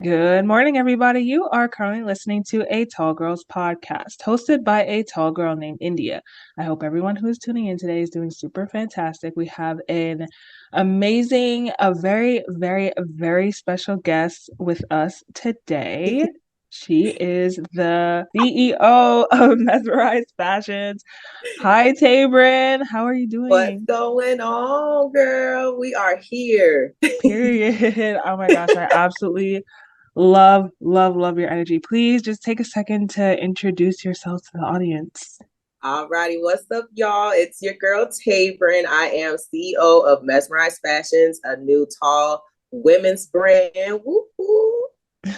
Good morning, everybody. You are currently listening to a Tall Girls podcast hosted by a tall girl named India. I hope everyone who is tuning in today is doing super fantastic. We have an amazing, a very, very, very special guest with us today. She is the CEO of Mesmerized Fashions. Hi, Tabran. How are you What's doing? going on, girl? We are here. Period. Oh my gosh, I absolutely love, love, love your energy. Please just take a second to introduce yourself to the audience. Alrighty, what's up, y'all? It's your girl Tabran. I am CEO of Mesmerized Fashions, a new tall women's brand. Woo woo.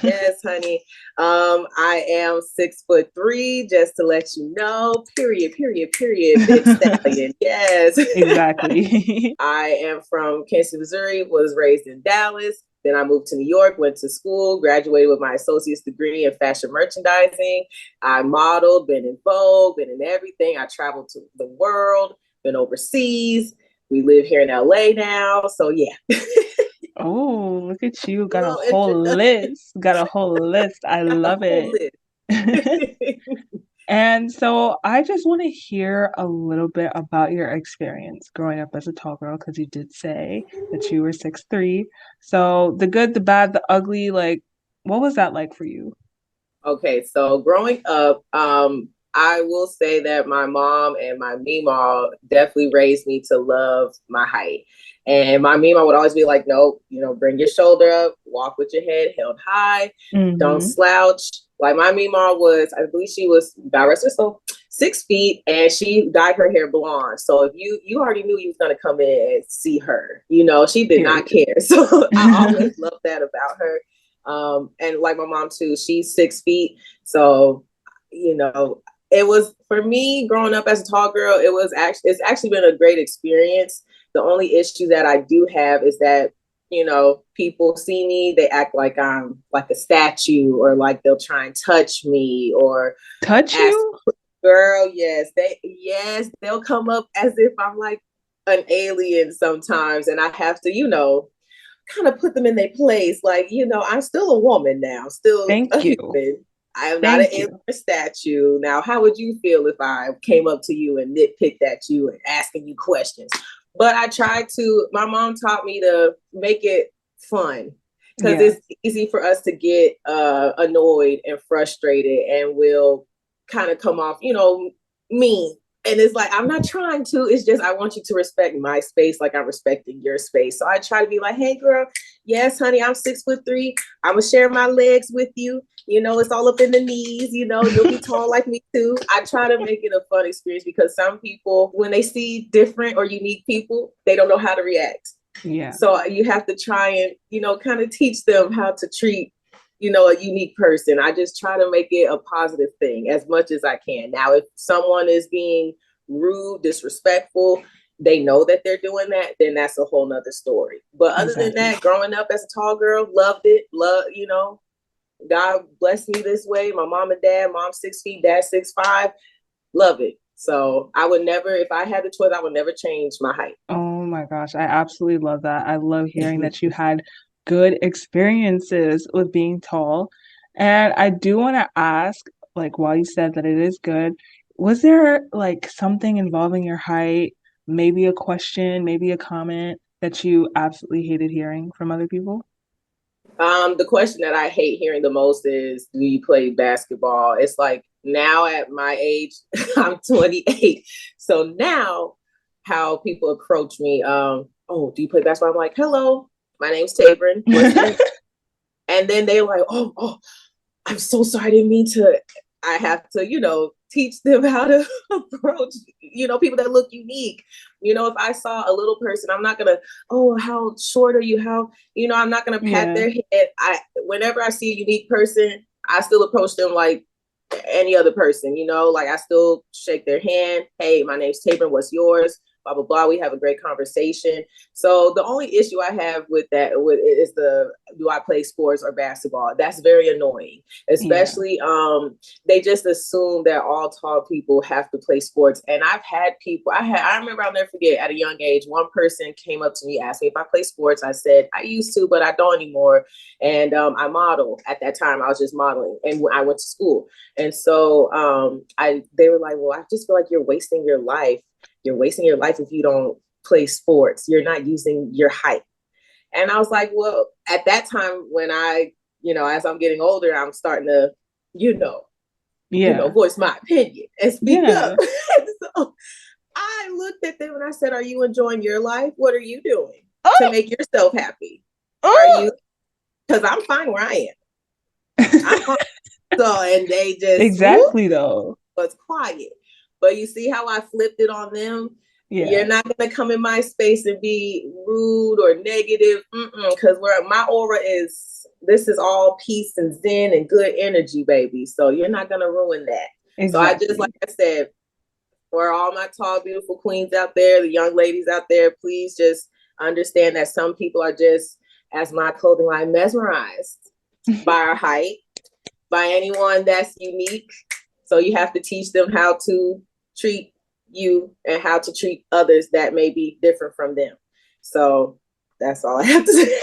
Yes, honey. I am 6'3", just to let you know. Period, period, period. Big stallion. Yes. Exactly. I am from Kansas, Missouri, was raised in Dallas. Then I moved to New York, went to school, graduated with my associate's degree in fashion merchandising. I modeled, been in Vogue, been in everything. I traveled to the world, been overseas. We live here in LA now. So yeah. Oh, look at you. Got a Little whole introduction. list. Got a whole list. I Got the love whole it. list. And so I just want to hear a little bit about your experience growing up as a tall girl, because you did say that you were 6'3". So the good, the bad, the ugly, like, what was that like for you? Okay, so growing up, I will say that my mom and my Mima definitely raised me to love my height. And my Mima would always be like, nope, bring your shoulder up, walk with your head held high, don't Mm-hmm. slouch. Like my Mima was, I believe she was, God rest her soul, 6 feet, and she dyed her hair blonde. So if you already knew you was gonna come in and see her, she did not Period. care. So I always loved that about her. And like my mom too, she's 6 feet. So, it was for me growing up as a tall girl, it's actually been a great experience. The only issue that I do have is that, people see me, they act like I'm like a statue or like they'll try and touch me or Touch ask, you? girl, they'll come up as if I'm like an alien sometimes and I have to, kind of put them in their place. Like, I'm still a woman now, still a Thank you. human. I am not an Thank alien you. statue. Now, how would you feel if I came up to you and nitpicked at you and asking you questions? But I tried to, my mom taught me to make it fun because Yeah. it's easy for us to get annoyed and frustrated and we'll kind of come off, mean. And it's like, I'm not trying to, it's just, I want you to respect my space like I'm respecting your space. So I try to be like, hey, girl, yes, honey, I'm 6'3". I'm going to share my legs with you. It's all up in the knees. You'll be tall like me too. I try to make it a fun experience because some people, when they see different or unique people, they don't know how to react. Yeah. So you have to try and, kind of teach them how to treat, a unique person. I just try to make it a positive thing as much as I can. Now, if someone is being rude, disrespectful, they know that they're doing that, then that's a whole nother story. But other than Exactly. that, growing up as a tall girl, loved it. God blessed me this way. My mom and dad, mom 6 feet, dad 6'5", love it. So I would never, if I had the choice, I would never change my height. Oh my gosh, I absolutely love that. I love hearing that you had good experiences with being tall. And I do want to ask, like, while you said that it is good, was there like something involving your height, maybe a question, maybe a comment that you absolutely hated hearing from other people? The question that I hate hearing the most is, do you play basketball? It's like now at my age, I'm 28. So now how people approach me, oh, do you play basketball? I'm like, hello, my name's Tabran. What's your name? And then they're like, oh, I'm so sorry. I didn't mean to. I have to, teach them how to approach, people that look unique. If I saw a little person, I'm not gonna, oh, how short are you? How, I'm not gonna pat Yeah. their head. Whenever I see a unique person, I still approach them like any other person, like I still shake their hand. Hey, my name's Tabor. What's yours? blah, blah, blah. We have a great conversation. So the only issue I have with that is do I play sports or basketball? That's very annoying, especially they just assume that all tall people have to play sports. And I've had people, I remember, I'll never forget, at a young age, one person came up to me, asked me if I play sports. I said, I used to, but I don't anymore. And I model. At that time, I was just modeling, and I went to school. And so they were like, well, I just feel like you're wasting your life. You're wasting your life if you don't play sports. You're not using your height. And I was like, well, at that time when as I'm getting older, I'm starting to, voice my opinion and speak up. So I looked at them and I said, are you enjoying your life? What are you doing to make yourself happy? Are you? Because I'm fine where I am. So, and they just exactly though was quiet. But you see how I flipped it on them? Yeah. You're not going to come in my space and be rude or negative, because my aura this is all peace and zen and good energy, baby. So you're not going to ruin that. Exactly. So I just, like I said, for all my tall, beautiful queens out there, the young ladies out there, please just understand that some people are just, as my clothing line, mesmerized by our height, by anyone that's unique. So you have to teach them how to treat you and how to treat others that may be different from them. So that's all I have to say.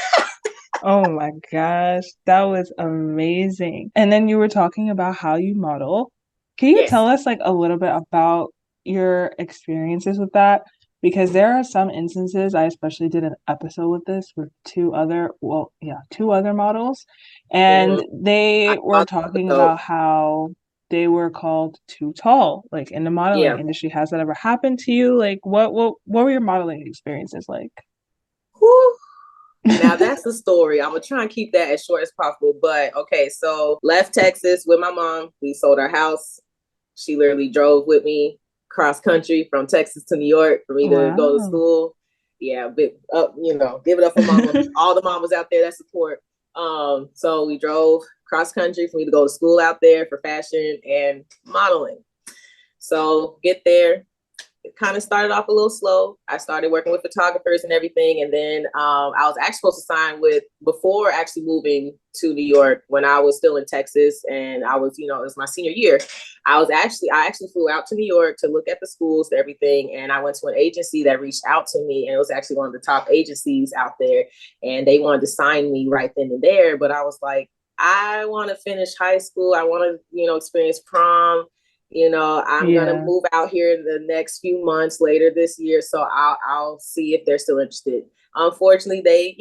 Oh my gosh, that was amazing. And then you were talking about how you model. Can you tell us like a little bit about your experiences with that? Because there are some instances, I especially did an episode with this with two other models, and they were talking about how they were called too tall, like in the modeling industry. Has that ever happened to you? Like what were your modeling experiences like? Whew. Now that's the story. I'm gonna try and keep that as short as possible. But okay, so left Texas with my mom. We sold our house. She literally drove with me cross country from Texas to New York for me to go to school. Yeah, give it up for mama. All the mamas out there that support. So we drove cross country for me to go to school out there for fashion and modeling. So get there. It kind of started off a little slow. I started working with photographers and everything. And then I was actually supposed to sign before actually moving to New York, when I was still in Texas and I was, it was my senior year. I actually flew out to New York to look at the schools and everything. And I went to an agency that reached out to me, and it was actually one of the top agencies out there. And they wanted to sign me right then and there. But I was like, I want to finish high school. I want to, experience prom. I'm going to move out here in the next few months later this year. So I'll see if they're still interested. Unfortunately, they,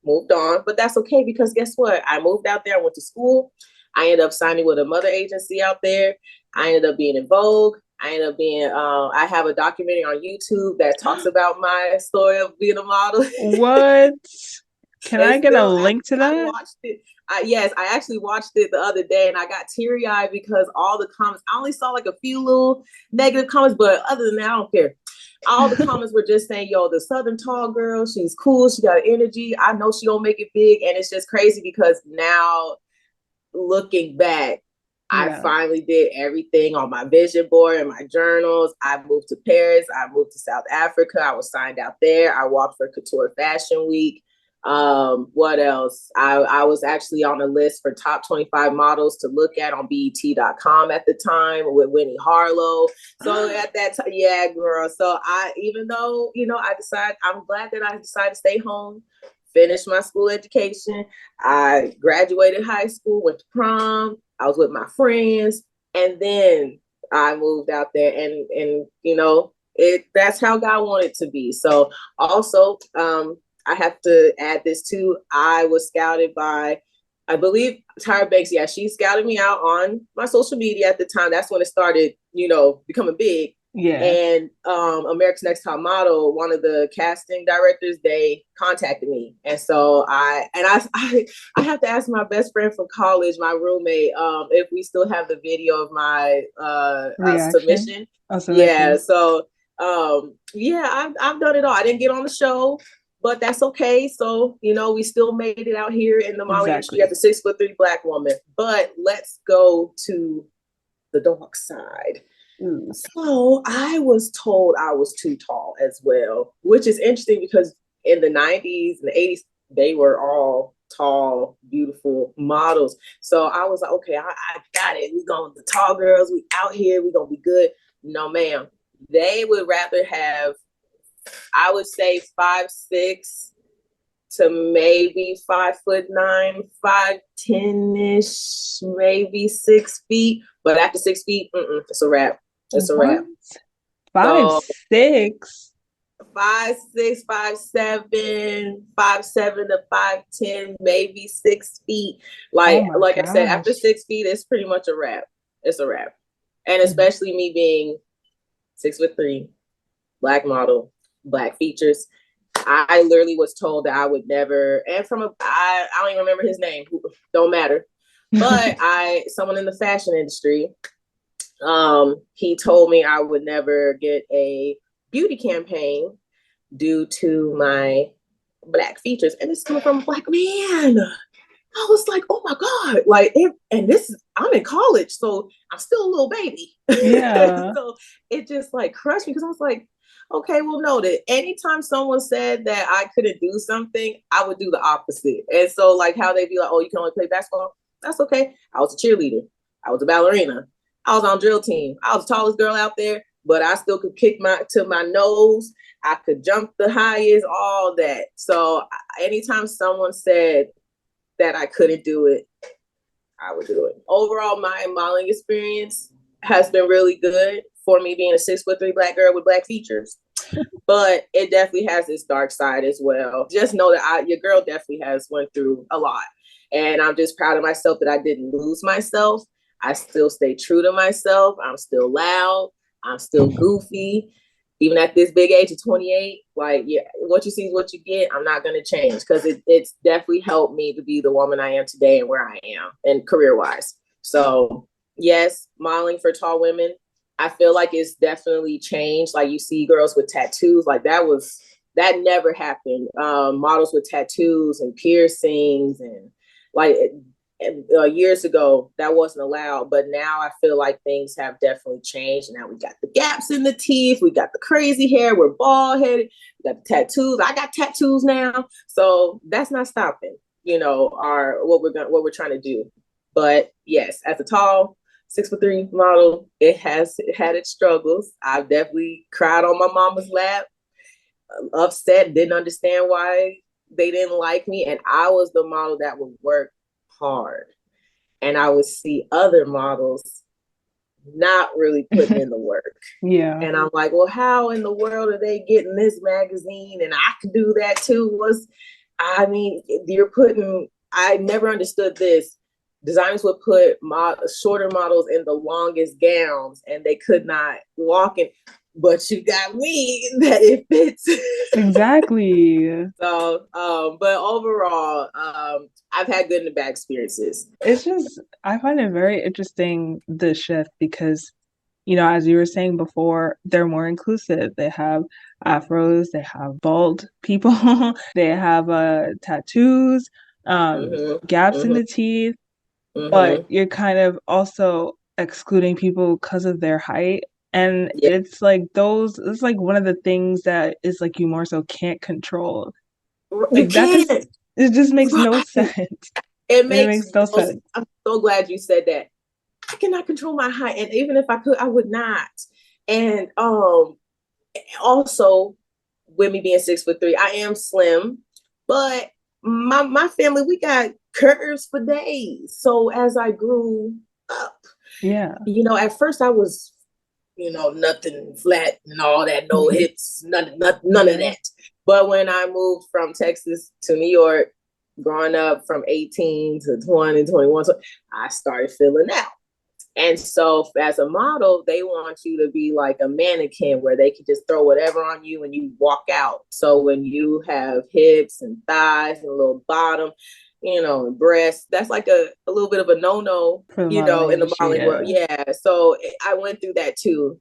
moved on, but that's okay, because guess what? I moved out there. I went to school. I ended up signing with a mother agency out there. I ended up being in Vogue. I ended up being, I have a documentary on YouTube that talks about my story of being a model. What? Can I get a link to that? I watched it. Yes, I actually watched it the other day, and I got teary-eyed because all the comments, I only saw like a few little negative comments, but other than that, I don't care. All the comments were just saying, yo, the Southern tall girl, she's cool, she got energy. I know she don't make it big. And it's just crazy because now, looking back, I finally did everything on my vision board and my journals. I moved to Paris. I moved to South Africa. I was signed out there. I walked for Couture Fashion Week. What else? I was actually on a list for top 25 models to look at on BET.com at the time with Winnie Harlow. So at that time, yeah, girl. So even though, I'm glad that I decided to stay home, finish my school education. I graduated high school, went to prom. I was with my friends, and then I moved out there, and that's how God wanted it to be. So also, I have to add this too. I was scouted by, I believe, Tyra Banks. Yeah, she scouted me out on my social media at the time. That's when it started, becoming big. Yeah. And America's Next Top Model, one of the casting directors, they contacted me. And so I have to ask my best friend from college, my roommate, if we still have the video of my submission. Yeah. So I've done it all. I didn't get on the show, but that's okay. So, we still made it out here in the modeling industry as a 6'3" Black woman. But let's go to the dark side. So I was told I was too tall as well, which is interesting because in the 90s and the 80s, they were all tall, beautiful models. So I was like, okay, I got it. We going the tall girls. We out here. We gonna be good. No, ma'am. They would rather have, I would say 5'6" to maybe 5'9", 5'10" ish, maybe 6 feet. But after 6 feet, it's a wrap. It's a wrap. 5'6"? 5'6", 5'7", 5'7" to 5'10", maybe 6 feet. Like I said, after 6 feet, it's pretty much a wrap. It's a wrap. And especially me being 6'3", Black model, Black features. I literally was told that I would never, and I don't even remember his name, don't matter. But someone in the fashion industry, he told me I would never get a beauty campaign due to my Black features. And it's coming from a Black man. I was like, oh my God. I'm in college, so I'm still a little baby. Yeah. So it just like crushed me because I was like, okay, well, noted. Anytime someone said that I couldn't do something, I would do the opposite. And so like how they'd be like, oh, you can only play basketball? That's okay. I was a cheerleader. I was a ballerina. I was on drill team. I was the tallest girl out there, but I still could kick to my nose. I could jump the highest, all that. So anytime someone said that I couldn't do it, I would do it. Overall, my modeling experience has been really good for me being a 6'3" Black girl with Black features. But it definitely has its dark side as well. Just know that your girl definitely has went through a lot. And I'm just proud of myself that I didn't lose myself. I still stay true to myself. I'm still loud. I'm still goofy. Even at this big age of 28, like, yeah, what you see is what you get. I'm not going to change because it's definitely helped me to be the woman I am today and where I am and career-wise. So yes, modeling for tall women, I feel like it's definitely changed. Like you see girls with tattoos, like that never happened. Models with tattoos and piercings and like years ago that wasn't allowed, but now I feel like things have definitely changed. Now we got the gaps in the teeth, we got the crazy hair, we're bald headed, we got the tattoos. I got tattoos now, so that's not stopping, what we're trying to do. But yes, as a tall 6'3" model, it has had its struggles. I've definitely cried on my mama's lap, upset, didn't understand why they didn't like me, and I was the model that would work hard. And I would see other models not really putting in the work. Yeah. And I'm like, well, how in the world are they getting this magazine? And I could do that too. I never understood this. Designers would put shorter models in the longest gowns and they could not walk in. But you got me that it fits. Exactly. So, but overall, I've had good and bad experiences. It's just, I find it very interesting, the shift, because, as you were saying before, they're more inclusive. They have afros, they have bald people, they have tattoos, gaps in the teeth, but you're kind of also excluding people because of their height. And it's like it's like one of the things that is like you more so can't control. Like it just makes no sense. It makes no sense. I'm so glad you said that. I cannot control my height, and even if I could, I would not. And also, with me being 6'3", I am slim, but my family, we got curves for days. So as I grew up, at first I was, nothing flat and all that, no hips, none of that. But when I moved from Texas to New York, growing up from 18 to 20, 21, so I started filling out. And so as a model, they want you to be like a mannequin where they can just throw whatever on you and you walk out. So when you have hips and thighs and a little bottom, and breasts, that's like a little bit of a no-no, in the modeling world. Yeah. So I went through that too.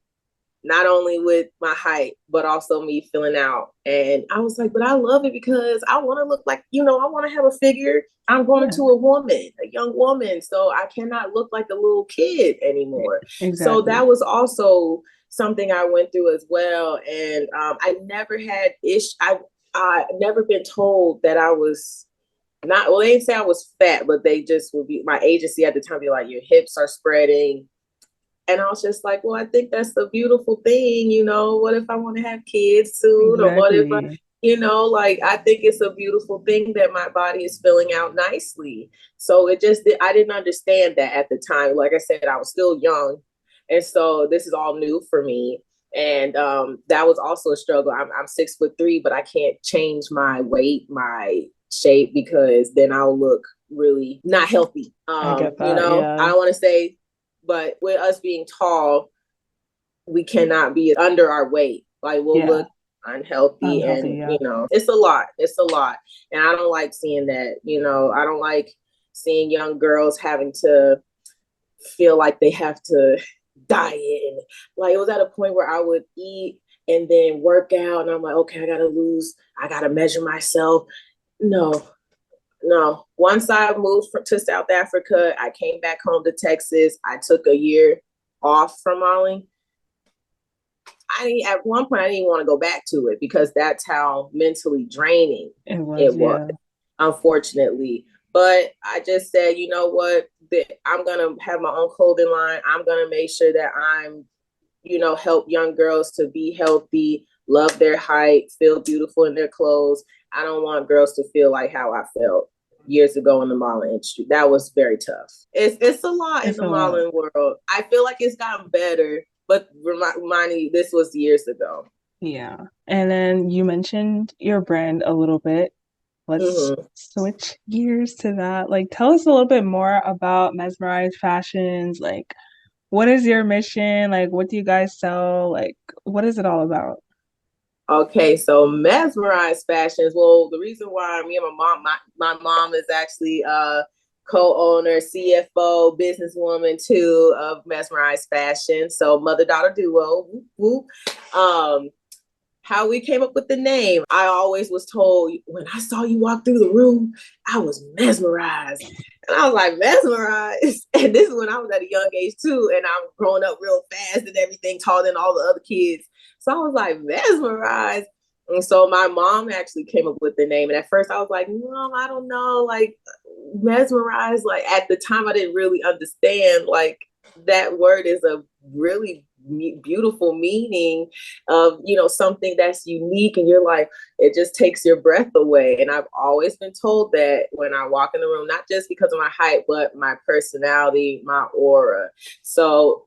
not only with my height, but also me filling out. And I was like, but I love it because I want to look like, I want to have a figure. I'm going into a woman, a young woman. So I cannot look like a little kid anymore. Exactly. So that was also something I went through as well. And I never had I never been told that I was not, well, they didn't say I was fat, but they just would be, my agency at the time, be like, your hips are spreading. And I was just like, well, I think that's a beautiful thing. What if I want to have kids soon? Exactly. Or what if I think it's a beautiful thing that my body is filling out nicely. So I didn't understand that at the time. Like I said, I was still young. And so this is all new for me. And that was also a struggle. I'm 6'3", but I can't change my weight, my shape, because then I'll look really not healthy. I get that. I don't want to say, but with us being tall, we cannot be under our weight. Like we'll look unhealthy, and it's a lot. It's a lot. And I don't like seeing that. I don't like seeing young girls having to feel like they have to diet. And like it was at a point where I would eat and then work out, and I'm like, okay, I gotta measure myself. No. Once I moved to South Africa, I came back home to Texas. I took a year off from modeling. At one point, I didn't even want to go back to it because that's how mentally draining it was, unfortunately. But I just said, you know what? I'm going to have my own clothing line. I'm going to make sure that I'm, help young girls to be healthy, love their height, feel beautiful in their clothes. I don't want girls to feel like how I felt years ago in the modeling industry. That was very tough. It's a lot in the modeling world. I feel like it's gotten better, but reminding you, this was years ago. Yeah. And then you mentioned your brand a little bit. Let's switch gears to that. Like, tell us a little bit more about Mesmerized Fashions. Like, what is your mission? Like, what do you guys sell? Like, what is it all about? Okay, so Mesmerized Fashions. Well, the reason why me and my mom is actually co-owner, CFO, businesswoman too of Mesmerized Fashion. So mother-daughter duo. Whoop, whoop. How we came up with the name, I always was told when I saw you walk through the room, I was mesmerized. And I was like, mesmerized? And this is when I was at a young age too. And I'm growing up real fast and everything, taller than all the other kids. So I was like, mesmerized. And so my mom actually came up with the name. And at first I was like, Mom, I don't know, like mesmerized. Like at the time I didn't really understand like that word is a really beautiful meaning of something that's unique, and you're like, it just takes your breath away. And I've always been told that when I walk in the room, not just because of my height, but my personality, my aura. So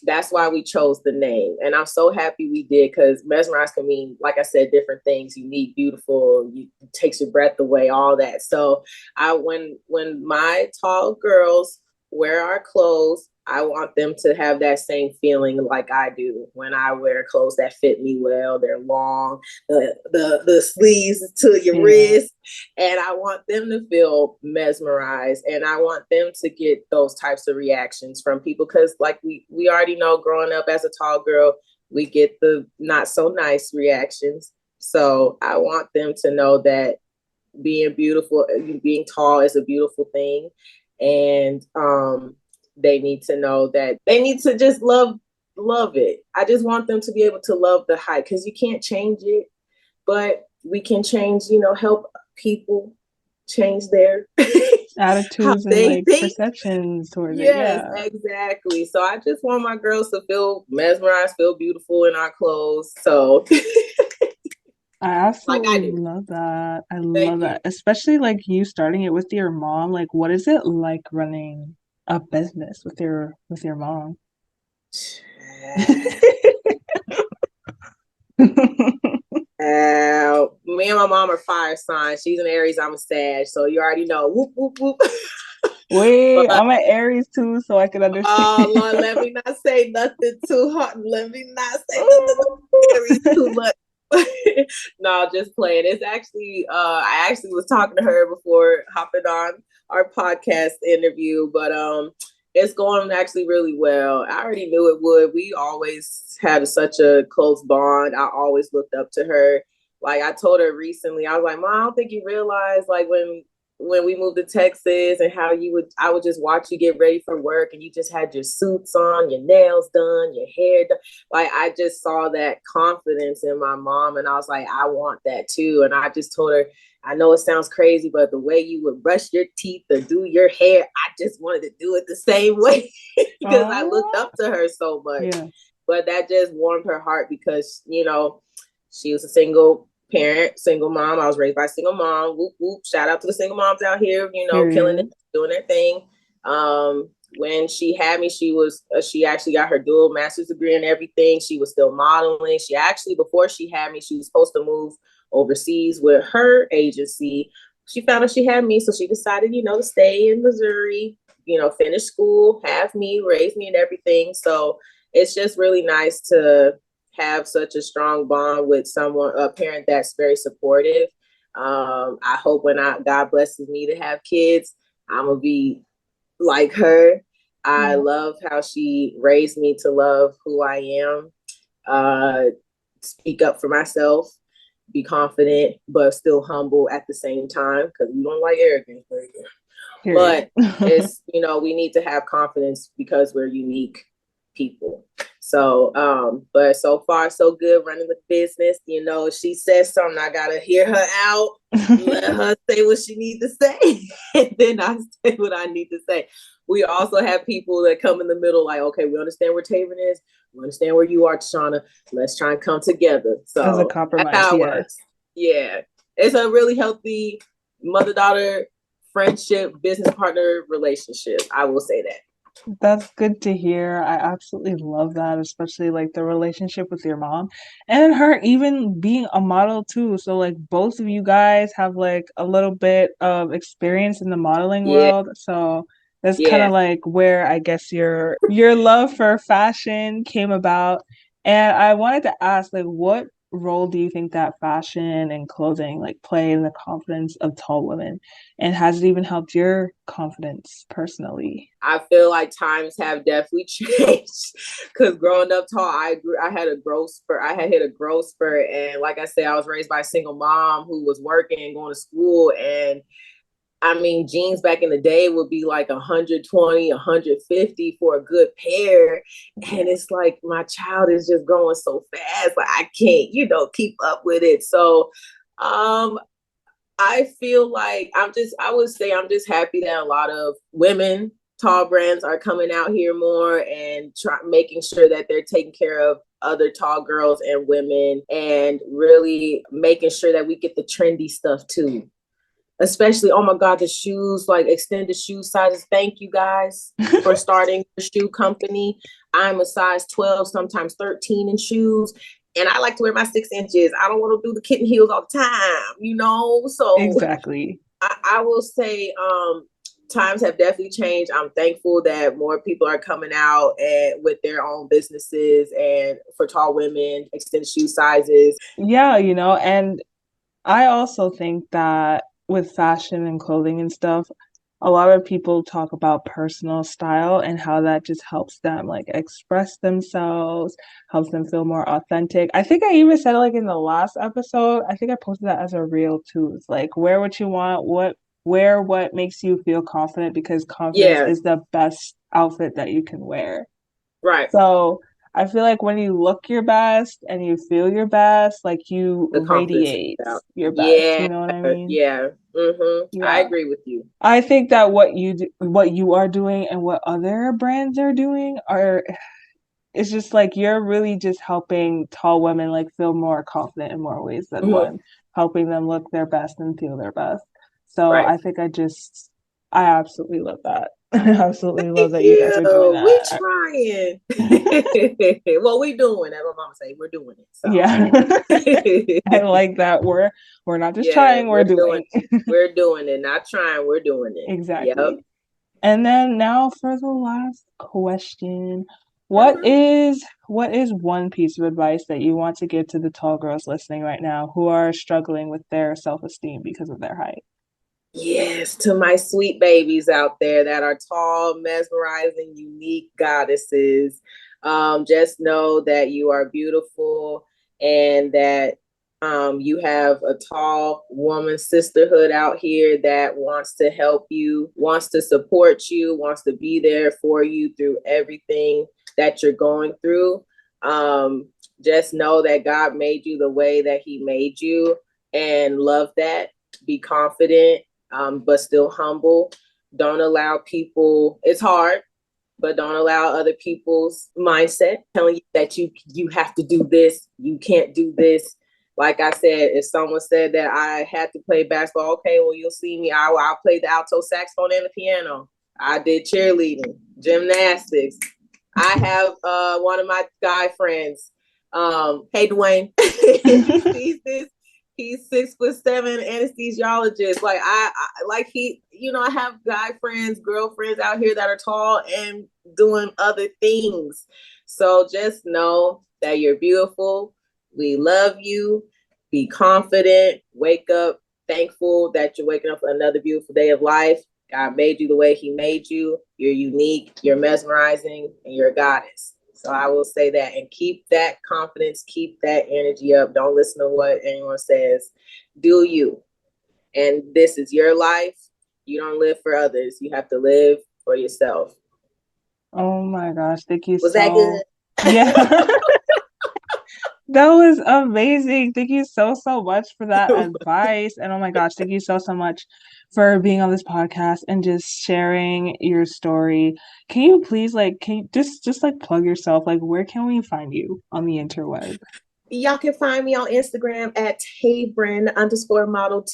that's why we chose the name, and I'm so happy we did, because mesmerized can mean, like I said, different things: unique, beautiful, takes your breath away, all that. So when my tall girls wear our clothes, I want them to have that same feeling like I do when I wear clothes that fit me well. They're long, the sleeves to your wrist, and I want them to feel mesmerized, and I want them to get those types of reactions from people, because like we already know, growing up as a tall girl, we get the not so nice reactions. So I want them to know that being beautiful, being tall is a beautiful thing, and they need to know that they need to just love it. I just want them to be able to love the height, because you can't change it, but we can change, help people change their attitudes and like perceptions towards it. Yes, exactly. So I just want my girls to feel mesmerized, feel beautiful in our clothes. So I absolutely love that. I love that. Especially like you starting it with your mom. Like, what is it like running a business with your mom? Me and my mom are fire signs. She's an Aries, I'm a Sag, so you already know. Whoop whoop whoop. Wait, I'm an Aries too, so I can understand. Oh Lord, let me not say nothing too hard. Let me not say nothing about Aries too much. No, just playing. It's actually I actually was talking to her before hopping on our podcast interview, but It's going actually really well. I already knew it would. We always had such a close bond. I always looked up to her. Like I told her recently, I was like, Mom, I don't think you realize like when we moved to Texas and how I would just watch you get ready for work and you just had your suits on, your nails done, your hair done. Like I just saw that confidence in my mom and I was like, I want that too. And I just told her, I know it sounds crazy, but the way you would brush your teeth or do your hair, I just wanted to do it the same way because I looked up to her so much. Yeah. But that just warmed her heart because, you know, she was a single parent, single mom. I was raised by a single mom. Whoop, whoop. Shout out to the single moms out here, you know, killing it, doing their thing. When she had me, she actually got her dual master's degree and everything. She was still modeling. She actually, before she had me, she was supposed to move overseas with her agency. She found out she had me, so she decided, you know, to stay in Missouri, you know, finish school, have me, raise me and everything. So it's just really nice to have such a strong bond with someone, a parent that's very supportive. I hope when God blesses me to have kids, I'm gonna be like her. I love how she raised me to love who I am, speak up for myself, be confident, but still humble at the same time because we don't like arrogance. But it's, you know, we need to have confidence because we're unique people. So, but so far so good running the business. You know, she says something, I gotta hear her out, let her say what she needs to say, and then I say what I need to say. We also have people that come in the middle, like, okay, we understand where Tabran is, we understand where you are, Tashana. Let's try and come together. So as a compromise, that's how it works. Yeah, it's a really healthy mother-daughter friendship, business partner relationship. I will say that. That's good to hear. I absolutely love that, especially like the relationship with your mom and her even being a model too. So like both of you guys have like a little bit of experience in the modeling world. So that's kind of like where I guess your love for fashion came about. And I wanted to ask, like, what role do you think that fashion and clothing like play in the confidence of tall women? And has it even helped your confidence personally? I feel like times have definitely changed because growing up tall, I had a growth spurt. I had hit a growth spurt. And like I said, I was raised by a single mom who was working and going to school. And I mean, jeans back in the day would be like 120, 150 for a good pair. And it's like my child is just growing so fast. Like I can't, you know, keep up with it. So I feel like I would say I'm just happy that a lot of women, tall brands are coming out here more and making sure that they're taking care of other tall girls and women and really making sure that we get the trendy stuff too. Especially, oh my God, the shoes, like extended shoe sizes. Thank you guys for starting the shoe company. I'm a size 12, sometimes 13 in shoes. And I like to wear my 6 inches. I don't want to do the kitten heels all the time, you know? So exactly. I will say times have definitely changed. I'm thankful that more people are coming out and with their own businesses and for tall women, extended shoe sizes. Yeah, you know, and I also think that with fashion and clothing and stuff, a lot of people talk about personal style and how that just helps them like express themselves, helps them feel more authentic. I think I even said it like in the last episode. I think I posted that as a reel too. It's like wear what you want, wear what makes you feel confident because confidence is the best outfit that you can wear. Right. So I feel like when you look your best and you feel your best, like you radiate your best. You know what I mean? Yeah. Mm-hmm. I agree with you. I think that what you are doing and what other brands are doing it's just like you're really just helping tall women like feel more confident in more ways than one, helping them look their best and feel their best. So I think I absolutely love that. I absolutely love that you guys are doing that. We trying. Well, we doing it. My mama say we're doing it. So. Yeah. I like that. We're not just trying, we're doing. We're doing it. Not trying, we're doing it. Exactly. Yep. And then now for the last question. What is one piece of advice that you want to give to the tall girls listening right now who are struggling with their self-esteem because of their height? Yes, to my sweet babies out there that are tall, mesmerizing, unique goddesses. Just know that you are beautiful and that you have a tall woman sisterhood out here that wants to help you, wants to support you, wants to be there for you through everything that you're going through. Just know that God made you the way that He made you and love that. Be confident, but still humble. Don't allow people, it's hard, but don't allow other people's mindset telling you that you have to do this, you can't do this. Like I said, if someone said that I had to play basketball, okay, well, you'll see me. I'll play the alto saxophone and the piano. I did cheerleading, gymnastics. I have one of my guy friends. Hey, Dwayne, he sees this. He's 6'7" anesthesiologist. Like like he, I have guy friends, girlfriends out here that are tall and doing other things. So just know that you're beautiful. We love you. Be confident. Wake up thankful that you're waking up for another beautiful day of life. God made you the way He made you. You're unique. You're mesmerizing, and you're a goddess. So I will say that, and keep that confidence, keep that energy up. Don't listen to what anyone says. Do you. And this is your life. You don't live for others. You have to live for yourself. Oh my gosh, thank you. Was that good? Yeah. That was amazing. Thank you so much for that advice. And oh my gosh, thank you so much for being on this podcast and just sharing your story. Can you please can you just plug yourself? Like, where can we find you on the interweb? Y'all can find me on Instagram at Tabran_model,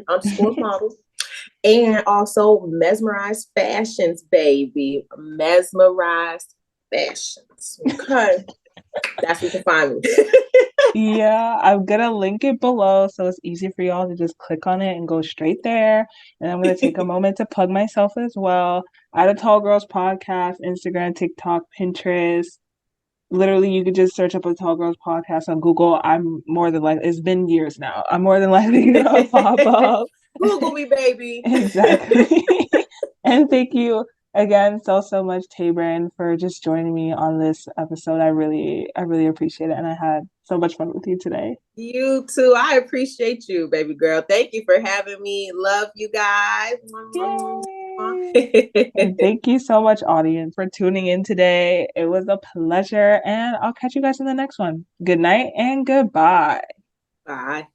TABRAN_model. And also Mesmerized Fashions, baby. Mesmerized Fashions. Okay. That's where you can find me. Yeah, I'm gonna link it below so it's easy for y'all to just click on it and go straight there. And I'm gonna take a moment to plug myself as well. I had a Tall Girls podcast, Instagram, TikTok, Pinterest. Literally, you could just search up a Tall Girls podcast on Google. I'm more than likely, it's been years now. I'm more than likely gonna pop up. Google me, baby. Exactly. And thank you again so much, Tabran, for just joining me on this episode. I really appreciate it, and I had so much fun with you today. You too. I appreciate you, baby girl. Thank you for having me. Love you guys. And thank you so much, audience, for tuning in today. It was a pleasure, and I'll catch you guys in the next one. Good night and goodbye. Bye.